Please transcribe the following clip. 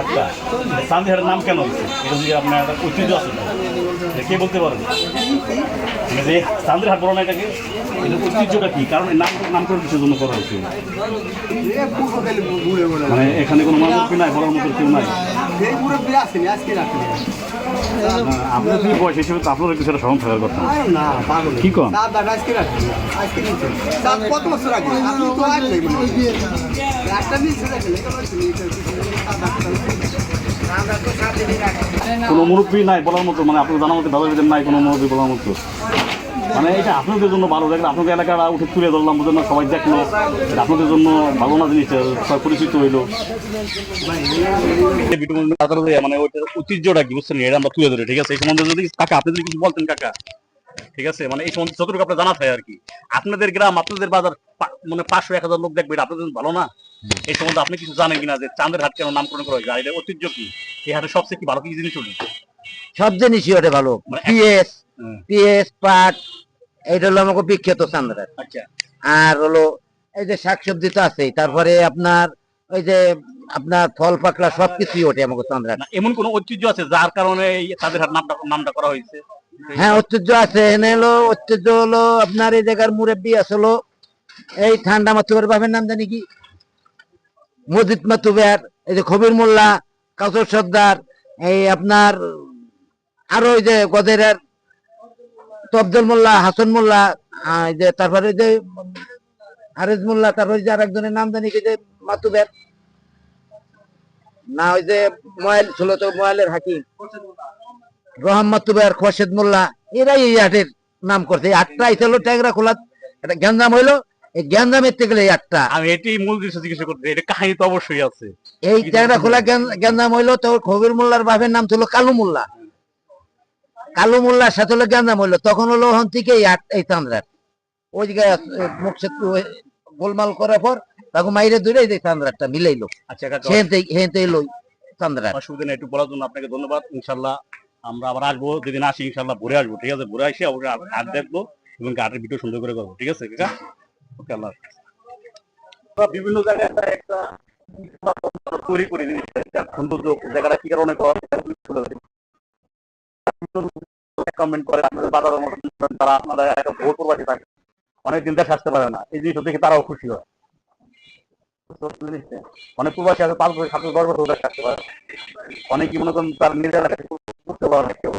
আচ্ছা, চান্দিহাটের নাম কেন হচ্ছে? এটা যদি আপনার একটা ঐতিহ্য আছে কে বলতে পারেন? মানে যে চান্দিহাট বলো না এটাকে, এটা ঐতিহ্যটা কি? কারণ এই নামকরণ কিসের জন্য করা হয়েছে? মানে এখানে কোনো মানুষ নাই, বলার মতো কেউ নাই। আপনার যদি বয়স হিসেবে তো আপনার কিছু একটা স্মরণ থাকার কথা। কি কন? কত বছর আগে কোনো মুরব্বী নাই বলার মতো, মানে আপনার জানার মতো ভালো নাই কোনো মুরব্বী বলার মতো। মানে এটা আপনাদের জন্য ভালো, দেখেন আপনাদের এলাকাটা উঠে তুলে ধরলাম, বুঝলেন না, সবাই দেখলো, আপনাদের জন্য ভালো না জিনিসটা সবাই পরিচিত হইলো। মানে ওইটা ঐতিহ্যটা কি বুঝছেন, এটা আমরা তুলে ধরি, ঠিক আছে? এই সম্বন্ধে যদি কাকা আপনি যদি কিছু বলতেন কাকা, ঠিক আছে? মানে এই সম্বন্ধে যতটুকু আপনার জানা থাকে আর কি, আপনাদের গ্রাম আপনাদের বাজার মানে 500-1000 লোক দেখবে, আপনাদের জন্য ভালো না? এই সম্বন্ধে আপনি কিছু জানেন কিনা যে চাঁদের হাট কেন নামকরণ করা হয়েছে, আর এটা ঐতিহ্য কি, এই হাটে সবচেয়ে কি ভালো কি জিনিস ওঠে? সব জিনিসই ওটা ভালো। পিএস পিএস পাট, এইটা হলো আমাকে বিখ্যাত চান্দ্রার। আচ্ছা, আর হলো এই যে শাকসবজি তো আছেই, তারপরে আপনার ওই যে আপনার ফল পাকলা সবকিছুই ওঠে আমাকে চান্দ্রার। এমন কোন ঐতিহ্য আছে যার কারণে এই চাঁদের হাট নামটা করা হয়েছে? হ্যাঁ, ঐতিহ্য আছে। এনে হলো ঐতিহ্য হলো আপনার এই জায়গার মুরব্বী আসলো এই ঠান্ডা মাতুবের বাপের নাম জানি কি, মজিদ মাতুবের, এই যে খবির মোল্লা, কাউসর সর্দার, এই আপনার আরো ওই যে গদের তফজল মোল্লা, হাসান মোল্লা, এই যে তারপরে যে হারেজ মোল্লা, তারপরে যে আরেকজনের নাম জানি কি যে মাতুবের না, ওই যে মোয়াইল ছিল তো, মোয়াইলের হাকিম রহম মাতুবের, খোরশেদ মোল্লা, এরাই এই হাটের নাম করছে। এই হাটটা আইসা হলো ট্যাংরা খোলা, একটা গ্যাঞ্জাম হইলো, এই গ্যাঞ্জামের থেকে এই হাটটা, আমি এটাই মূল জিনিস জিজ্ঞাসা করতে, এটা কাহিনী তো অবশ্যই আছে। এই ট্যাংরা খোলা গ্যাঞ্জাম হইলো তো খবির মোল্লার বাপের নাম ছিল কালু মোল্লা, কালু মোল্লার সাথে হলো গ্যাঞ্জাম হইলো, তখন হলো ওখান থেকে এই হাট, এই চান্দ্রার ওই জায়গায় মুখ গোলমাল করার পর তখন মাইরে ধরে এই চান্দ্রারটা মিলাইলো। আচ্ছা কাকা, হেনতে লই চান্দ্রার। অসুবিধা নেই, একটু বলার জন্য আপনাকে ধন্যবাদ। ইনশাল্লাহ আমরা আবার আসবো, যেদিন আসি ইনশাল্লাহ ভোরে আসবো, ঠিক আছে? ভোরে আসি অবশ্যই হাট দেখবো এবং হাটের ভিডিও সুন্দর করে করবো, ঠিক আছে কাকা? ওকে, আল্লাহ হাফেজ। বিভিন্ন জায়গায় একটা তৈরি করে সুন্দর জায়গাটা কি কারণে কমেন্ট করে আপনাদের বাজারের মতো, তারা আপনাদের একটা ভোর প্রবাসী থাকে, অনেকদিন দেশে আসতে পারে না, এই জিনিসটা দেখে তারাও খুশি হয়। অনেক প্রবাসী আছে 5 বছর 7 বছর 10 বছর দেশে আসতে পারে, অনেকেই মনে করেন তার নিজের এলাকায় করতে পারে কেউ।